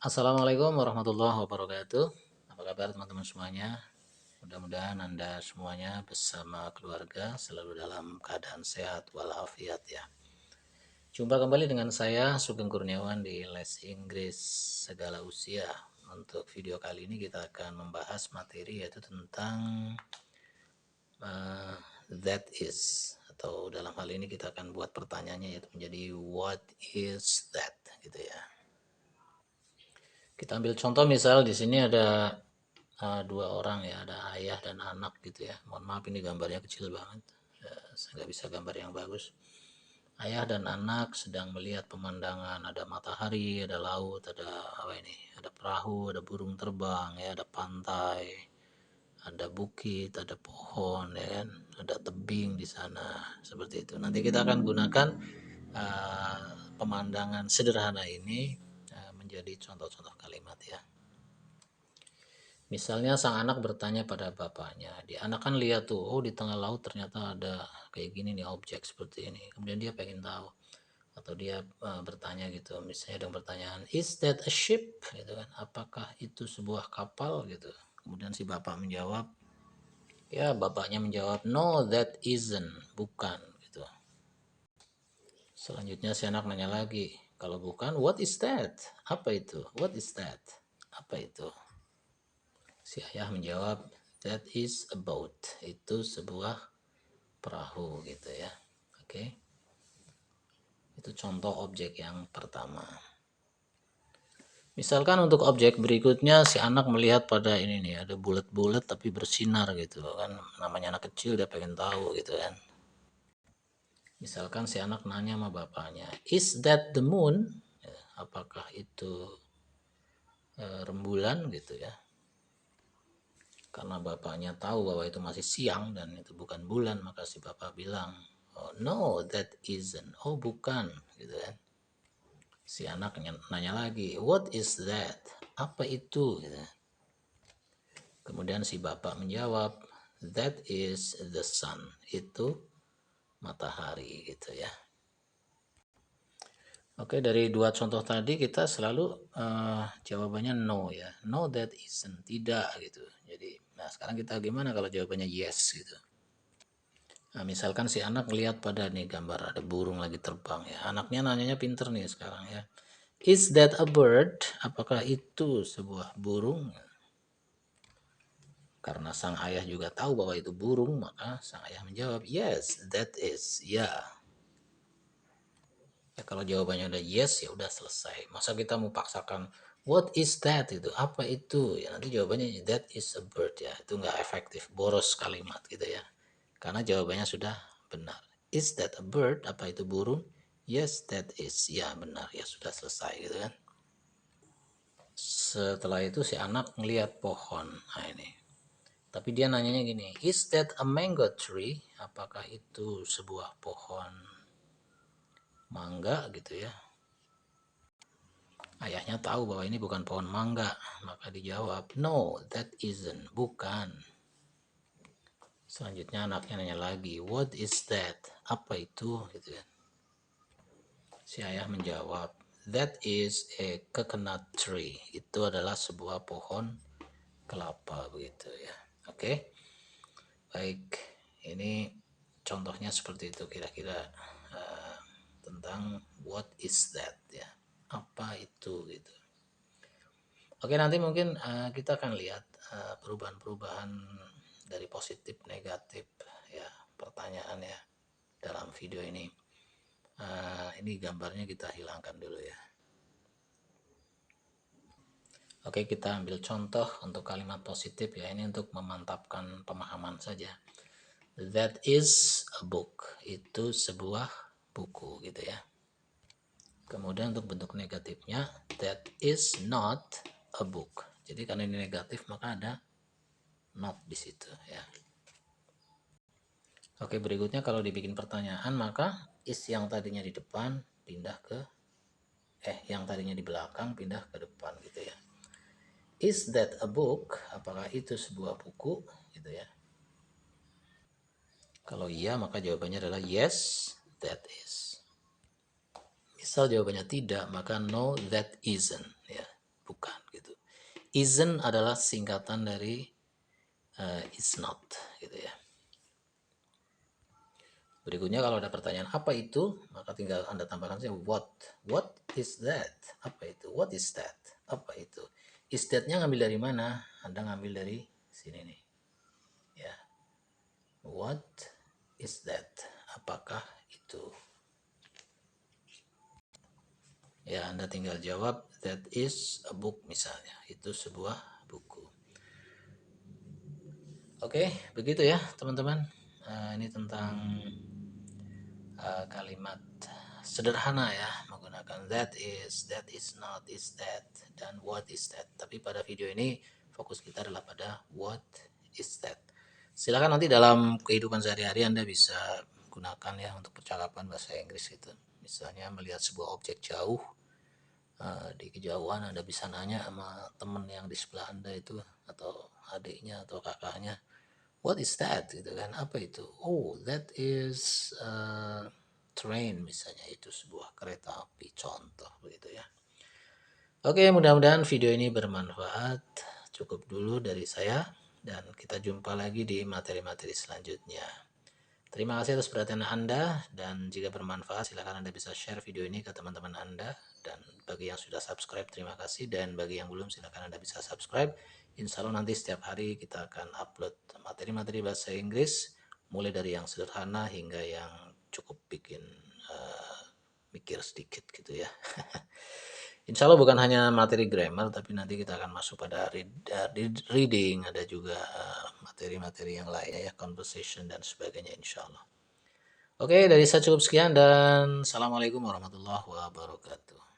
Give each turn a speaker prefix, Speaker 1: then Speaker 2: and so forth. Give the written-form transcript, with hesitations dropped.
Speaker 1: Assalamualaikum warahmatullahi wabarakatuh. Apa kabar teman-teman semuanya? Mudah-mudahan Anda semuanya bersama keluarga selalu dalam keadaan sehat walafiat ya. Jumpa kembali dengan saya Sugeng Kurniawan di Les Inggris Segala Usia. Untuk video kali ini kita akan membahas materi yaitu tentang that is, atau dalam hal ini kita akan buat pertanyaannya yaitu menjadi what is that gitu ya. Kita ambil contoh misal di sini ada dua orang ya, ada ayah dan anak gitu ya. Mohon maaf ini gambarnya kecil banget, saya nggak bisa gambar yang bagus. Ayah dan anak sedang melihat pemandangan, ada matahari, ada laut, ada apa ini, ada perahu, ada burung terbang ya, ada pantai, ada bukit, ada pohon ya kan, ada tebing di sana seperti itu. Nanti kita akan gunakan pemandangan sederhana ini menjadi contoh-contoh kalimat ya. Misalnya sang anak bertanya pada bapaknya, anak kan lihat tuh, oh di tengah laut ternyata ada kayak gini nih objek seperti ini. Kemudian dia pengen tahu atau dia bertanya gitu, misalnya ada pertanyaan, is that a ship? Gitu kan, apakah itu sebuah kapal gitu. Kemudian si bapak menjawab, ya bapaknya menjawab, no that isn't, bukan gitu. Selanjutnya si anak nanya lagi, kalau bukan, what is that? Apa itu? What is that? Apa itu? Si ayah menjawab, that is a boat. Itu sebuah perahu gitu ya. Oke. Itu contoh objek yang pertama. Misalkan untuk objek berikutnya si anak melihat pada ini nih, ada bulat-bulat tapi bersinar gitu kan. Namanya anak kecil dia pengen tahu gitu kan. Misalkan si anak nanya sama bapaknya, is that the moon? Ya, apakah itu rembulan gitu ya. Karena bapaknya tahu bahwa itu masih siang dan itu bukan bulan, maka si bapak bilang, oh, no that isn't, oh bukan gitu kan. Si anak nanya lagi, what is that, apa itu gitu. Kemudian si bapak menjawab, that is the sun, itu matahari gitu ya. Oke, dari dua contoh tadi kita selalu jawabannya no ya, no that isn't, tidak gitu. Jadi nah sekarang kita gimana kalau jawabannya yes gitu. Nah, misalkan si anak lihat pada nih gambar ada burung lagi terbang ya. Anaknya nanyanya pinter nih sekarang ya. Is that a bird? Apakah itu sebuah burung? Karena sang ayah juga tahu bahwa itu burung, maka sang ayah menjawab, yes, that is. Ya. Ya kalau jawabannya udah yes, ya udah selesai. Masa kita mau paksakan, what is that itu? Apa itu? Ya nanti jawabannya that is a bird ya. Itu nggak efektif, boros kalimat gitu ya. Karena jawabannya sudah benar. Is that a bird? Apa itu burung? Yes, that is. Ya benar, ya sudah selesai gitu kan. Setelah itu si anak ngelihat pohon. Nah ini. Tapi dia nanyanya gini, is that a mango tree? Apakah itu sebuah pohon mangga gitu ya. Ayahnya tahu bahwa ini bukan pohon mangga, maka dijawab, no, that isn't, bukan. Selanjutnya anaknya nanya lagi, what is that? Apa itu? Gitu kan. Si ayah menjawab, that is a coconut tree. Itu adalah sebuah pohon kelapa begitu ya. Oke. Baik, ini contohnya seperti itu kira-kira tentang what is that ya. Apa itu gitu. Oke, nanti mungkin kita akan lihat perubahan-perubahan dari positif negatif ya pertanyaan ya dalam video ini. Ini gambarnya kita hilangkan dulu ya. Oke, kita ambil contoh untuk kalimat positif ya. Ini untuk memantapkan pemahaman saja. That is a book. Itu sebuah buku gitu ya. Kemudian untuk bentuk negatifnya, that is not a book. Jadi karena ini negatif maka ada not di situ ya. Oke, berikutnya kalau dibikin pertanyaan maka is yang tadinya di depan pindah ke yang tadinya di belakang pindah ke depan gitu ya. Is that a book? Apakah itu sebuah buku gitu ya. Kalau iya maka jawabannya adalah yes, that is. Misal jawabannya tidak maka no, that isn't ya. bukan gitu. Isn't adalah singkatan dari it's not gitu ya. Berikutnya kalau ada pertanyaan apa itu, maka tinggal Anda tambahkan saja what. What is that? Apa itu? What is that? Apa itu? Is that-nya ngambil dari mana? Anda ngambil dari sini nih. Ya. What is that? Apakah itu? Ya, Anda tinggal jawab that is a book misalnya. Itu sebuah buku. Oke, begitu ya teman-teman. Ini tentang kalimat sederhana ya, menggunakan that is not, is that, dan what is that. Tapi pada video ini fokus kita adalah pada what is that. Silakan nanti dalam kehidupan sehari-hari Anda bisa gunakan ya untuk percakapan bahasa Inggris itu. Misalnya melihat sebuah objek jauh, di kejauhan Anda bisa nanya sama teman yang di sebelah Anda itu, atau adiknya atau kakaknya, what is that gitu kan, apa itu? Oh, that is train misalnya, itu sebuah kereta api, contoh begitu ya. Oke, mudah-mudahan video ini bermanfaat. Cukup dulu dari saya dan kita jumpa lagi di materi-materi selanjutnya. Terima kasih atas perhatian Anda, dan jika bermanfaat silakan Anda bisa share video ini ke teman-teman Anda, dan bagi yang sudah subscribe terima kasih, dan bagi yang belum silakan Anda bisa subscribe. Insya Allah nanti setiap hari kita akan upload materi-materi bahasa Inggris, mulai dari yang sederhana hingga yang cukup bikin mikir sedikit gitu ya. Insya Allah bukan hanya materi grammar, tapi nanti kita akan masuk pada reading, ada juga materi-materi yang lainnya ya, conversation dan sebagainya insya Allah. Oke, dari saya cukup sekian dan Assalamualaikum warahmatullahi wabarakatuh.